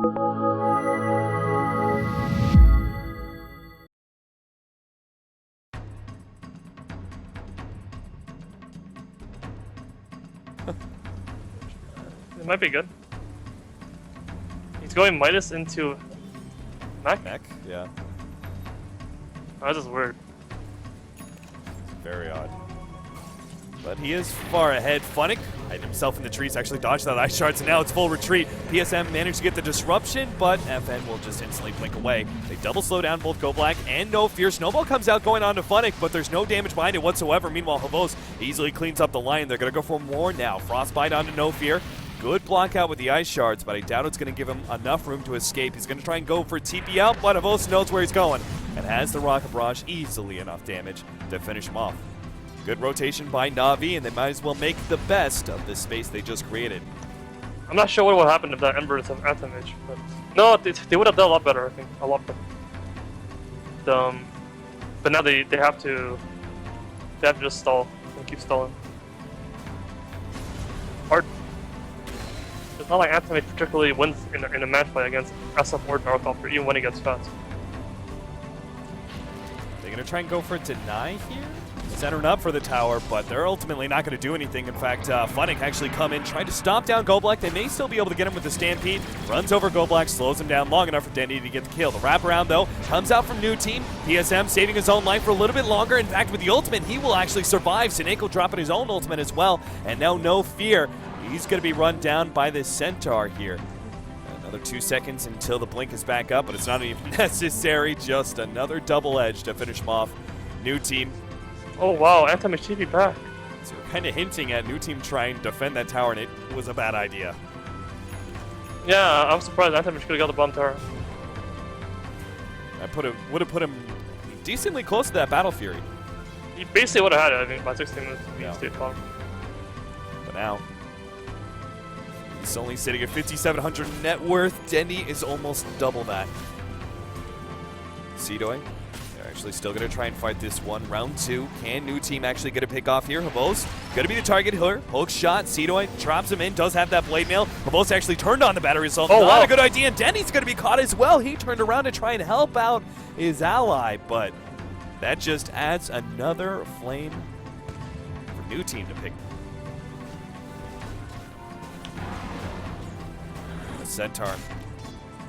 It might be good. He's going Midas into Mech? Mech, yeah. Oh, this is weird. Very odd. But he is far ahead. Funnick hiding himself in the trees, actually dodged that ice shard, so now it's full retreat. PSM managed to get the disruption, but FN will just instantly blink away. They double slow down both Go Black and No Fear. Snowball comes out going on to Funnick, but there's no damage behind it whatsoever. Meanwhile, Havos easily cleans up the line. They're going to go for more now. Frostbite onto No Fear. Good block out with the ice shards, but I doubt it's going to give him enough room to escape. He's going to try and go for TP out, but Havos knows where he's going and has the Rocket Barrage, easily enough damage to finish him off. Good rotation by Na'Vi, and they might as well make the best of this space they just created. I'm not sure what would happen if that Ember is an Anthem Mage, but no, they would have done a lot better, I think. A lot better. But now they have to just stall and keep stalling. Hard. It's not like Anthem Mage particularly wins in a match play against SF or Darkholder, even when he gets fast. They're going to try and go for a deny here. Centering up for the tower, but they're ultimately not going to do anything. In fact, Funnick actually come in, try to stop down Go Black. They may still be able to get him with the Stampede. Runs over Go Black, slows him down long enough for Dendy to get the kill. The wraparound, though, comes out from NewTeam. PSM saving his own life for a little bit longer. In fact, with the ultimate, he will actually survive. Sineko dropping his own ultimate as well. And now No Fear. He's going to be run down by this Centaur here. Another 2 seconds until the blink is back up, but it's not even necessary. Just another double edge to finish him off. NewTeam. Oh wow, Anthem Mage TP back. So we're kind of hinting at NewTeam trying to defend that tower, and it was a bad idea. Yeah, I'm surprised Anthem Mage could have got the bomb tower. Would have put him decently close to that Battle Fury. He basically would have had it, I think, by 16 minutes. Yeah. But now, he's only sitting at 5,700 net worth. Dendy is almost double that. Seedoy. Actually still going to try and fight this one. Round 2. Can NewTeam actually get a pick off here? Havos going to be the target here. Hook shot. Seedoy drops him in. Does have that blade mail. Havos actually turned on the battery assault. Oh, Not wow. a good idea. And Denny's going to be caught as well. He turned around to try and help out his ally, but that just adds another flame for NewTeam to pick. The Centaur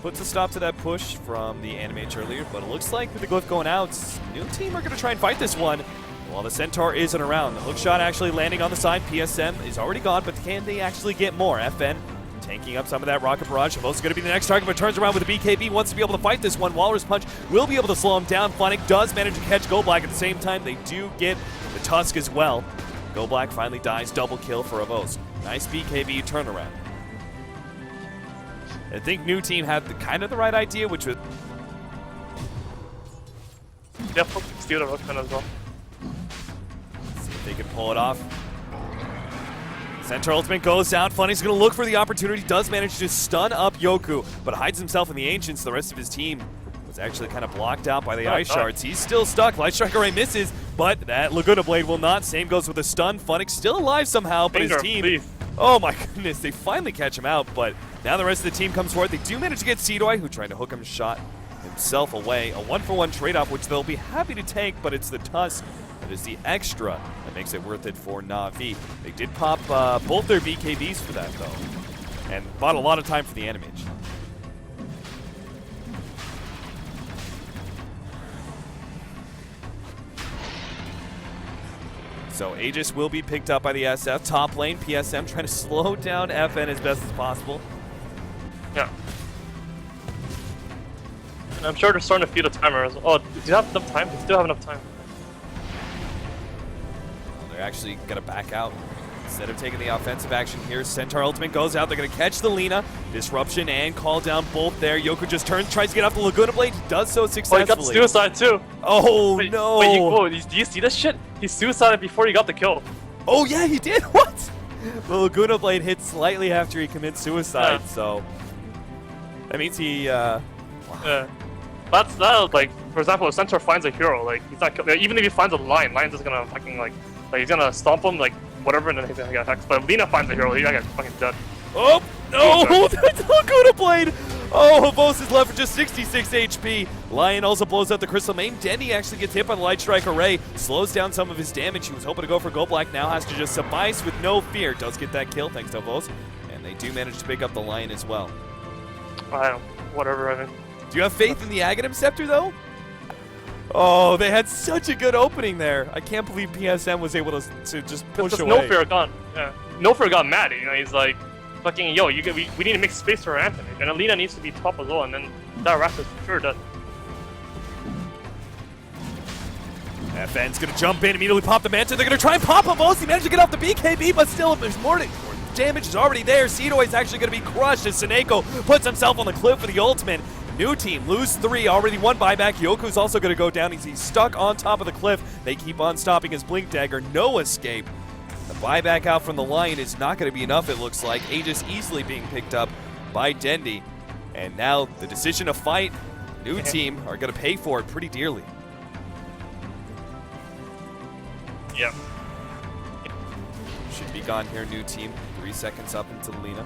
puts a stop to that push from the Animage earlier, but it looks like with the Glyph going out, NewTeam are going to try and fight this one while the Centaur isn't around. The hook shot actually landing on the side. PSM is already gone, but can they actually get more? FN tanking up some of that Rocket Barrage. Most going to be the next target, but turns around with the BKB, wants to be able to fight this one. Walrus Punch will be able to slow him down. Funnick does manage to catch Go Black at the same time. They do get the Tusk as well. Go Black finally dies. Double kill for Avos. Nice BKB turnaround. I think NewTeam had kind of the right idea, which was... Yeah, steal the Rookman as well. See if they can pull it off. Centaur ultimate goes down. Funny's going to look for the opportunity. Does manage to stun up Yoku, but hides himself in the Ancients. The rest of his team was actually kind of blocked out by the ice shards. He's still stuck. Light Striker Ray misses, but that Laguna Blade will not. Same goes with the stun. Funnick still alive somehow, but his team... Please. Oh my goodness, they finally catch him out, but now the rest of the team comes forward. They do manage to get Seedoy, who tried to hook him, shot himself away. A 1-for-1 trade-off, which they'll be happy to take, but it's the Tusk that is the extra that makes it worth it for Na'Vi. They did pop both their BKBs for that, though, and bought a lot of time for the Animage. So Aegis will be picked up by the SF. Top lane, PSM trying to slow down FN as best as possible. Yeah. And I'm sure they're starting to feed a timer as well. Oh, do you have enough time? They still have enough time. Well, they're actually going to back out. Instead of taking the offensive action here, Centaur ultimate goes out. They're going to catch the Lina. Disruption and call down both there. Yoku just turns, tries to get off the Laguna Blade. He does so successfully. Oh, he got the suicide too. Oh, no. Wait, do you see this shit? He suicided before he got the kill. Oh, yeah, he did? What? The Laguna Blade hit slightly after he commits suicide, so... That means he, Yeah. That's like, for example, if Centaur finds a hero, like, he's not even if he finds a lion, lion's just gonna fucking, like he's gonna stomp him, like, whatever, and then he's gonna get attacked. But if Lina finds a hero, he's gonna get fucking dead. Oh, no! The Laguna Blade! Oh, Havos is left with just 66 HP. Lion also blows out the Crystal Main. Denny actually gets hit by the Light Strike Array, slows down some of his damage. He was hoping to go for Go Black, now has to just suffice with no fear. Does get that kill thanks to Havos, and they do manage to pick up the Lion as well. I don't, whatever, I mean. Do you have faith in the Aghanim Scepter, though? Oh, they had such a good opening there. I can't believe PSM was able to just push away. No Fear got, No Fear got mad, you know, he's like, fucking, yo, we need to make space for our Anthony, and Alina needs to be top as well, and then that Rat is for sure dead. FN's gonna jump in, immediately pop the Manta. They're gonna try and pop him. He managed to get off the BKB, but still, there's more damage is already there. Seedoy is actually gonna be crushed as Seneko puts himself on the cliff for the ultimate. NewTeam lose 3, already 1 buyback. Yoku's also gonna go down. He's stuck on top of the cliff. They keep on stopping his Blink Dagger. No escape. The buyback out from the Lion is not going to be enough, it looks like. Aegis easily being picked up by Dendi. And now the decision to fight, NewTeam are going to pay for it pretty dearly. Yep. Should be gone here, NewTeam. 3 seconds up into Lina.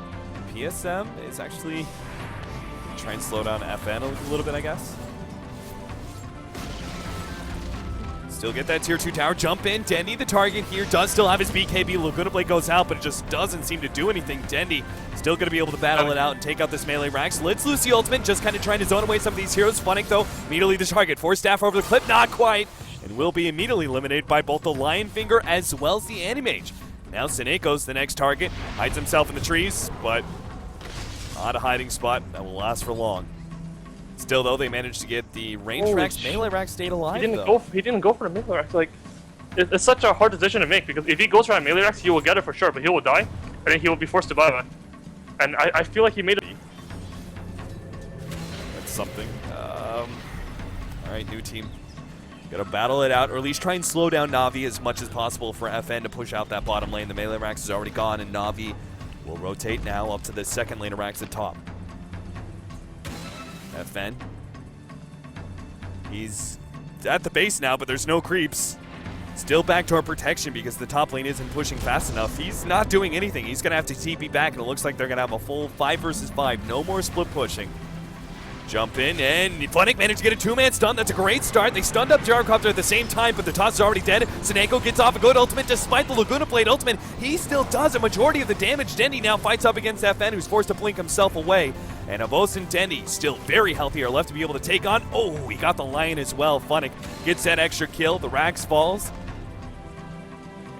PSM is actually trying to slow down FN a little bit, I guess. Still get that tier 2 tower, jump in. Dendi, the target here, does still have his BKB. Laguna Blade goes out, but it just doesn't seem to do anything. Dendi still going to be able to battle it out and take out this melee Rax. Let's lose the ultimate, just kind of trying to zone away some of these heroes. Funnick, though, immediately the target. 4 staff over the clip, not quite. And will be immediately eliminated by both the Lion Finger as well as the Animage. Now Seneko's the next target. Hides himself in the trees, but not a hiding spot that will last for long. Still, though, they managed to get the range Rax. Melee Rax stayed alive, He didn't go for the melee Rax. Like, it's such a hard decision to make, because if he goes for a melee Rax, he will get it for sure, but he will die, and then he will be forced to buy back. And I feel like he made it. That's something. Alright, NewTeam. Gotta battle it out, or at least try and slow down Na'Vi as much as possible for FN to push out that bottom lane. The melee Rax is already gone, and Na'Vi will rotate now up to the second lane of Rax at top. FN. He's at the base now, but there's no creeps. Still backdoor protection because the top lane isn't pushing fast enough. He's not doing anything. He's going to have to TP back, and it looks like they're going to have a full 5 versus 5. No more split pushing. Jump in, and Funnick managed to get a 2-man stun. That's a great start. They stunned up Gyrocopter at the same time, but the toss is already dead. Seneko gets off a good ultimate despite the Laguna Blade ultimate. He still does a majority of the damage. Dendi now fights up against FN, who's forced to blink himself away. And Havos and Dendi, still very healthy, are left to be able to take on. Oh, he got the Lion as well. Funnick gets that extra kill. The Rax falls.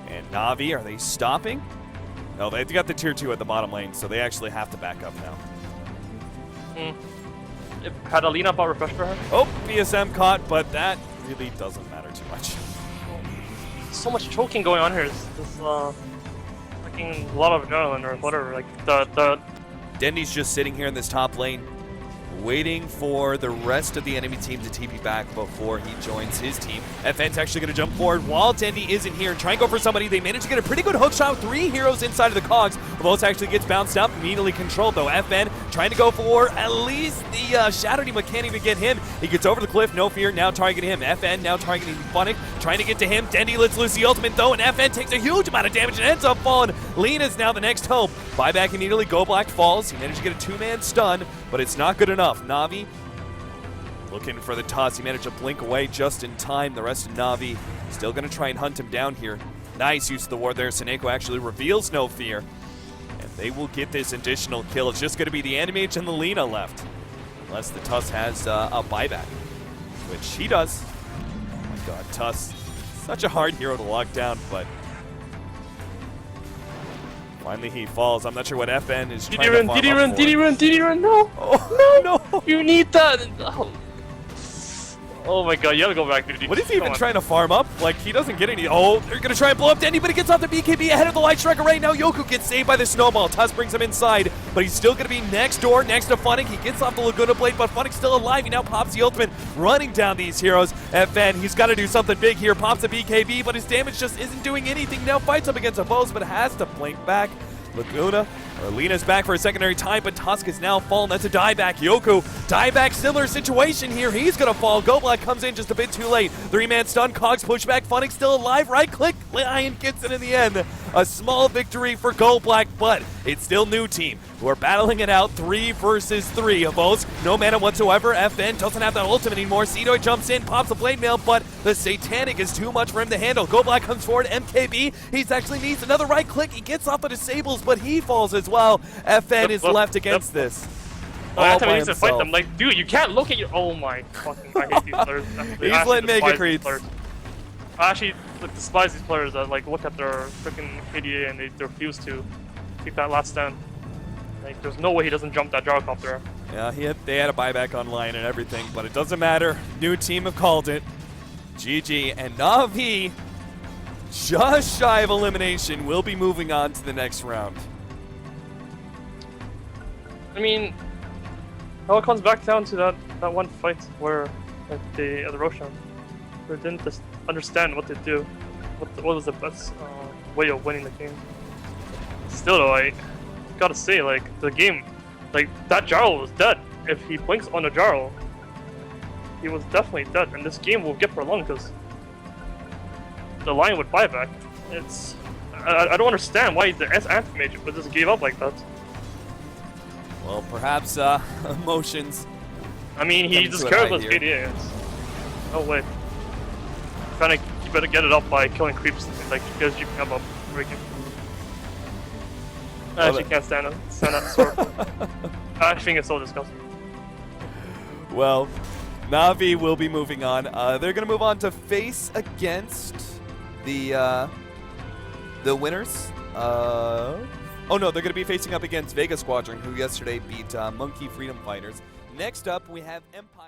And Na'Vi, are they stopping? No, they've got the tier 2 at the bottom lane, so they actually have to back up now. Had Alina bought refresh for her? Oh, PSM caught, but that really doesn't matter too much. So much choking going on here. This fucking lot of adrenaline or whatever. Like Dendi's just sitting here in this top lane, waiting for the rest of the enemy team to TP back before he joins his team. FN's actually going to jump forward while Dendi isn't here and try and go for somebody. They manage to get a pretty good hook shot with 3 heroes inside of the cogs. Havos actually gets bounced up, immediately controlled though. FN trying to go for at least the Shadow Demon can't even get him. He gets over the cliff, no fear, now targeting him. FN now targeting Funnick, trying to get to him. Dendi lets loose the ultimate though, and FN takes a huge amount of damage and ends up falling. Lena's now the next hope. Buyback immediately, Go Black falls. He managed to get a 2-man stun, but it's not good enough. Na'Vi looking for the toss. He managed to blink away just in time. The rest of Na'Vi still going to try and hunt him down here. Nice use of the ward there. Seneko actually reveals no fear. And they will get this additional kill. It's just going to be the Animage and the Lina left. Unless the Tuss has a buyback, which he does. Oh my god, Tuss. Such a hard hero to lock down, but finally he falls. I'm not sure what FN is trying to farm up for. Did he run? No! Oh, no! You need that! Oh my god, you gotta go back, dude. What is he even trying to farm up? Like, he doesn't get any. Oh, they're gonna try and blow up Dendi, but he gets off the BKB ahead of the Light Striker right now. Yoku gets saved by the snowball. Tuss brings him inside, but he's still gonna be next door, next to Funnick. He gets off the Laguna Blade, but Funnick's still alive. He now pops the ultimate, running down these heroes. FN, he's gotta do something big here. Pops the BKB, but his damage just isn't doing anything. Now fights up against Havos, but has to blink back. Lena's back for a secondary time, but Tusk is now fallen. That's a dieback. Yoku, dieback, similar situation here. He's gonna fall. Go Black comes in just a bit too late. 3-man stun, Cogs pushback. Funnick still alive. Right click. Lion gets it in the end. A small victory for Go Black, but it's still NewTeam who are battling it out 3 versus 3. Avos, no mana whatsoever. FN doesn't have that ultimate anymore. Seedoy jumps in, pops a blade mail, but the Satanic is too much for him to handle. Go Black comes forward, MKB. He actually needs another right click. He gets off the disables, but he falls as well. FN is left against this. Every time he needs to fight them, like, dude, you can't look at your. Oh my fucking! I hate these players. He's letting mega creeps. I actually despise these players that like look at their freaking ADA and they refuse to take that last stand. Like, there's no way he doesn't jump that gyrocopter. Yeah, they had a buyback online and everything, but it doesn't matter. NewTeam have called it. GG, and Na'Vi, just shy of elimination, will be moving on to the next round. I mean, it all comes back down to that one fight where, at the Roshan, where they didn't just understand what to do, what was the best way of winning the game. Still though, I gotta say, like, the game, like, that Jarl was dead. If he blinks on a Jarl, he was definitely dead, and this game will get prolonged because the line would buyback. It's, I don't understand why the Anthem Mage just gave up like that. Well, perhaps emotions. I mean, he just cares about his KDA. No way. Trying to get it up by killing creeps, like, because you can have a breaking. I actually can't stand that sword. I think it's so disgusting. Well, Na'Vi will be moving on. They're going to move on to face against the winners. Oh no, they're going to be facing up against Vega Squadron, who yesterday beat Monkey Freedom Fighters. Next up, we have Empire.